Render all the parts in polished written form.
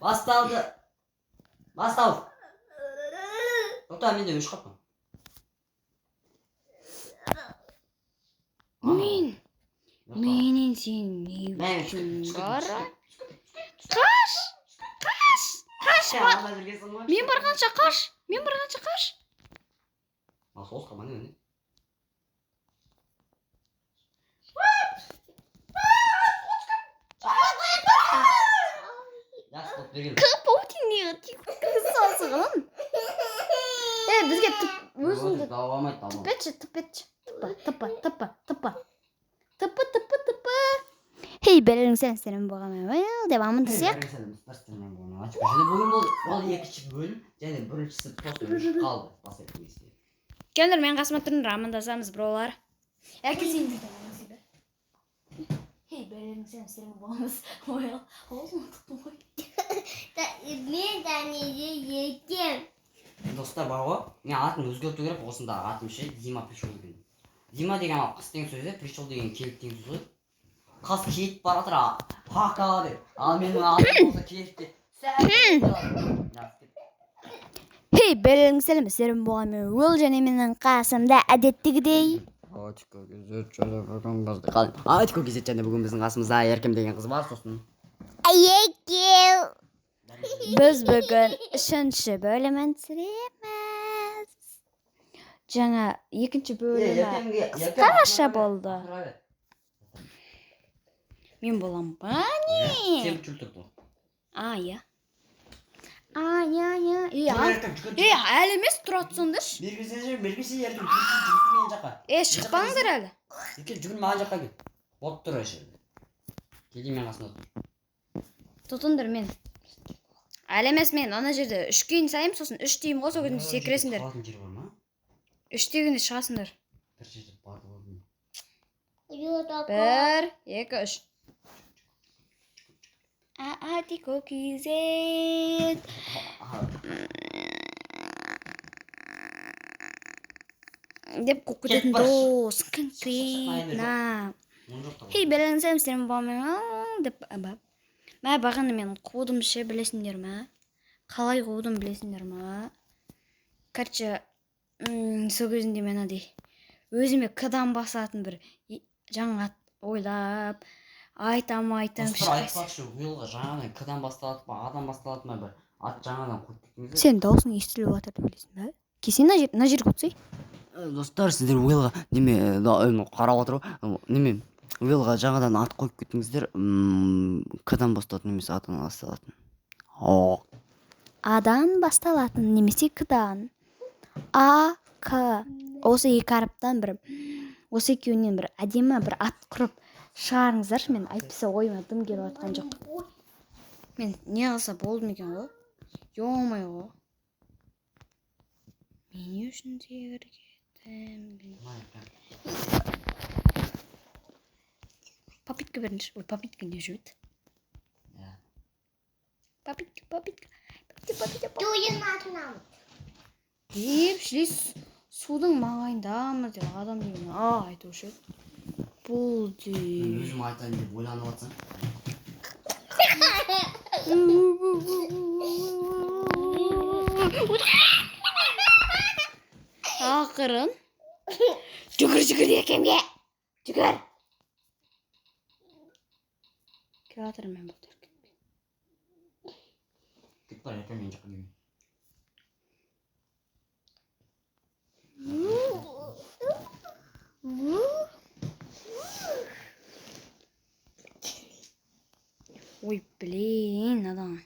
Басталды. Бастал. Тоқта, мен де өш қаппын. Менен сен не үшін бара? Қаш! Мен барғанша қаш! Ал соғысқа маңы не? Паутин не қысасығын? Бізге өзіңді тіпетші. Тыпы. Хей, бәрің сәлем болғанмен, девамын десек. Бүгін бұл екінші бөлім, және біріншісі тосын қалды. Келдер, мен қасыма тұрын рамындасамыз, бұролар. Әке сен жүрді. Хей, бәрің сәлем болғаныз. Ойыл, ұмытыптым ғой. Мен дәнеге екем. Достар бар ғой, мен атын өзгерту керек, осындағы атым ше, Дима пришел деген. Дима деген қыс деген сөзі, пришел деген келіп деген сөзі. Қыз кетіп баратыр, хака деп. Ал менің атым болса келіп деп. Хей, бәрің сәлем болғанмен, ол және менің қасымда әдеттегідей. Атико кезет және бүгін біздің қасымызда Еркем деген қыз бар, сосын. Екем. Біз бүгін 3-ші бөлімін түсіреміз. Жаңа 2-ші бөлімі қысқаша болды. Мен болам ба не? Сен күлтірді. Иә. Әлі емес тұратсыңдыр. Бергісі Еркем жүгін жаққа. Шықпаңдар әлі. Еркем жүгін маған жаққа кел. Болып тұр әші. Келдей мен қасында тұр. Тұтындар мен. Әлі емес мен, ана жерде 3-ке сайым, сосын 3 дейім ғой, сол күнде секіресіңдер. 3 дегенде шығасыңдар. 1, 2, 3. Атико кезет. Деп қоқ кететін дос, конкретно. Хей, бәрің сәлем болғанмен, деп Мә бағаны мен қудым ше білесіңдер ма? Қалай қудым білесіңдер ма? Короче, сол кезінде мен өзіме қыдан басатын бір жаңа ат ойлап, айтам. Достар айтпақшы, ұйылға жаңадан қыдан басталады ма, адам басталады ма бір ат жаңадан қойып кеттіңіздер. Сен даусың естіліп жатыр білесің бе? Кесен на жерге өтсей? Достар, сіздер ұйылға қарап отыр ғой, Уилға жаңадан ат қойып кеттіңіздер, қыдан басталатын немесе атынан басталатын. Адан басталатын немесе қыдан. А, К. Осы екі әріптен бір, осы екеуінен бір әдемі бір ат құрып шығарыңыздаршы, мен айтпаса ойыма дым келіп жатқан жоқ. Мен не қылса болдым екен ғой? Йомай ғой. Мен не үшін секіргенмін? Попитка беріңізші. Ой, попитка не жүрді? Попитка. Дуйын атынамын. Деп, шілес судың маңайындамыз деп адам деген айтушы еді. Бұл деп. Өзім айтайын деп ойланып атсың. Ақырын. Жүгір екемге. Жүгір. Келатырым мен бұлды еркемге. Кет бар, Еркем мен жаққа келмей. Ой, блин, адам.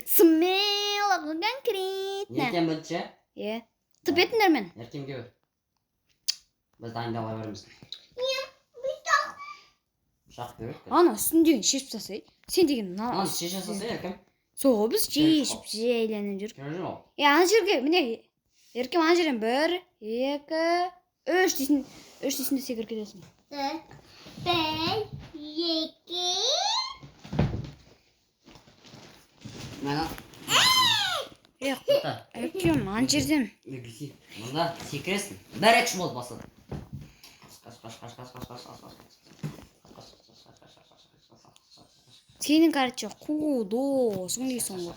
Смело, конкретно. Еркем бітші? Тып етіңдер мен. Еркемге бер. Біз дайындалай береміз. Шақ беріп. Ана үстіндегі шешіп тастай. Сен деген Ана шеше сасай, Еркем. Сол біз шешіп жейленіп жүр. Көріп жүрмін ол. Ана жерге, міне, Еркем ана жерден 1, 2, 3 дейсің. 3 дейсің де секіріп кетесің. 1, 2. Mana. Yo'q, To'xta. akam, ana жерден. Yurgisi. Bunda sekresin. Bir ekşi oldu basın. Senin короче, қудосың дейсің ғой.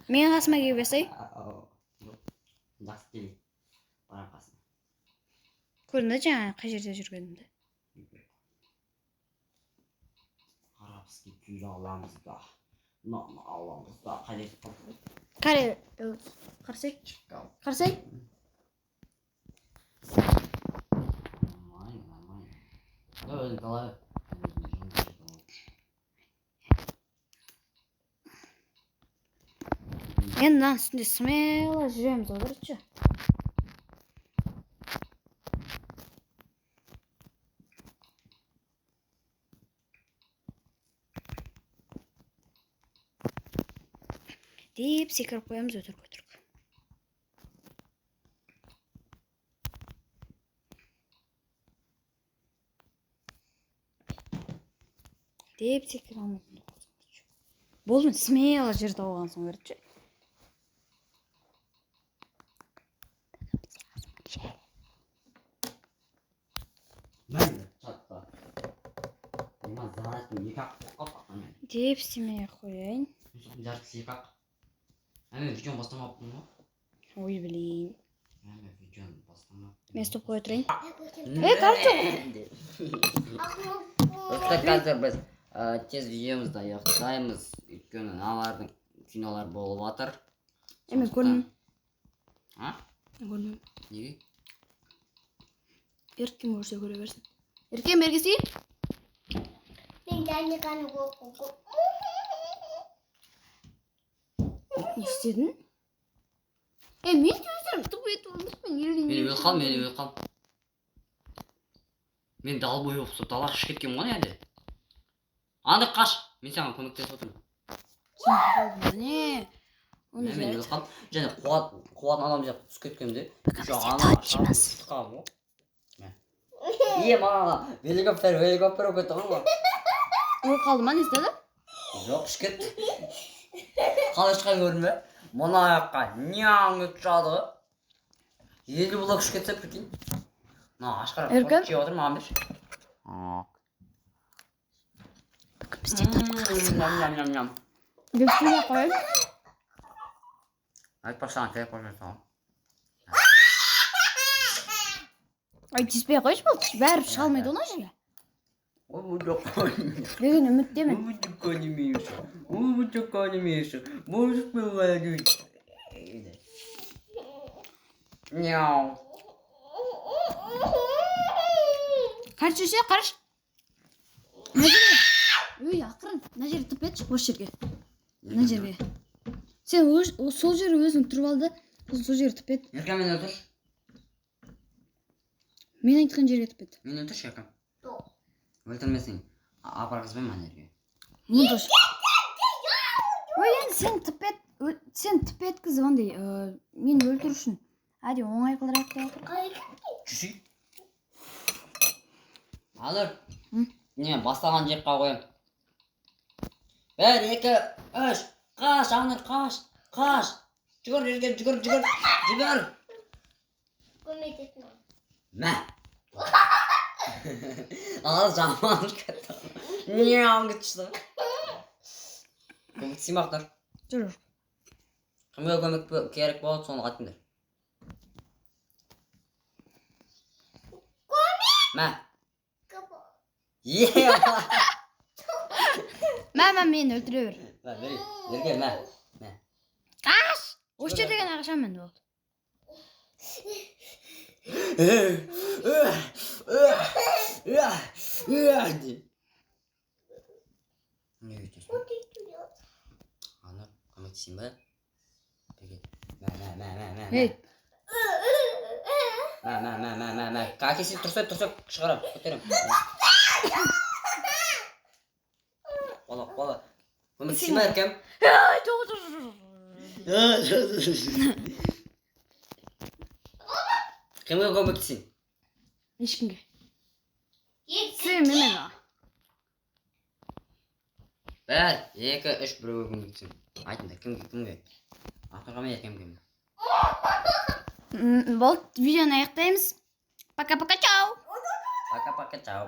Мен қасыма келіп жасай. Жақсы келейін. Бара қасына. Көрдің жаңа қай жерде жүргенімді. Арабский күй аламыз да. Нан аламыз да. Қай жерде қалды? Қарсай. Қарсай. Нормально. Да, өзің қалай? Енді мынаның үстінде смело жүреміз ғой, дұрысшы. Деп секіріп қоямыз өтірік. Деп секіре алмайтын. Болды, смело жер тауған соң көрді. Мәнді чатта. Мен заратын екі ақ қоққа. Деп істемей қояйын. Жарқысы екі ақ. Әме видеоны бастамаппын ғой. Ой, блин. Әме видеоны бастамаппын. Мен стоп қоя тұрайын. Карты! Просто қазір біз тез видеомызды аяқтаймыз. Өйткені аналардың кинолар болып жатыр. Мен көрмеймін. А? Мен көрмеймін. Неге? Еркем көрсе көре берсін. Еркем бергесі? Мен дәне қаны қоқы. Не істедің? Мен өздерім тұп етіп олдықпен елден. Мені өлі қал. Мен дал бойы ұқсып далаға шығып кеткем ғой әлі. Аңды қаш, мен саған көмектесіп отырмын. Не? Оны Мен өлі қал. Және қуатын адам жақ түсіп кеткенде. Маған великоптер өкетті ғой. Ой, қалды ма, не істеді? Жоқ, ішіп кетті. Қалай шыққан көрдің бе? Мұны аяққа няң өтіп жады. 50 блок ішіп кетсе прикинь. Ашқарап жеп отыр маған берші. Бізде тапқыз. Ням-ням-ням. Деп сөйлей қойып. Айтпақсаған телефон жасауым. Ай, тиіспей қойшы болды. Бәрі шыға алмайды оны жерге. Деген үміттемін. Няу. Қарш өсе, қарш. Мына жерге. Өй, ақырын. Мына жерге тұп етші, осы жерге. Мына жерге. Сен сол жерге өзің тұрып алды. Сол жерге тұп ет. Еркем мен өтір. Мен айтқан жерге тұп ет. Мен өтірші еркем. Өлтірмесің. Апарғызбайым ана жерге. Мұндаш. Ой, енді сен тұп ет. Сен тұп еткізіп ондай. Мен өлтір үшін. Әде оңай қылдырайық деп отыр. Жүші. Алыр. Не, бастаған жекқа қойым. 1, 2, 3. Қаш, Аныр, қаш. Қаш. Жүгір, жерге, жүгір. Көмектесін. Мә. Ал жаман кетті. Няң кетші. Көмек симақтар. Жүр. Кімге көмек керек болады, соны қайтыңдар. Мә. Мә, мені өлтіре бер. Мә, бері. Ерге, мә. Қаш! Осы жердеген ағашам мен болды. Не өйтесің? Аныр, көмектесейін бе? Мә. Ей! Мә. Әкесі тұрсай, шығарам, көтерем. Бала. Көмектесейін бе, еркем? Кімге көмектесейін? Ешкімге. Ет. Сен emez. Bir, iki, üç, bir gün gitsin. Айтыңдар, кімге? Ақтырға ма кім? Болды, видеоны аяқтаймыз. Пока-пока, чао. Пока-пока, чао.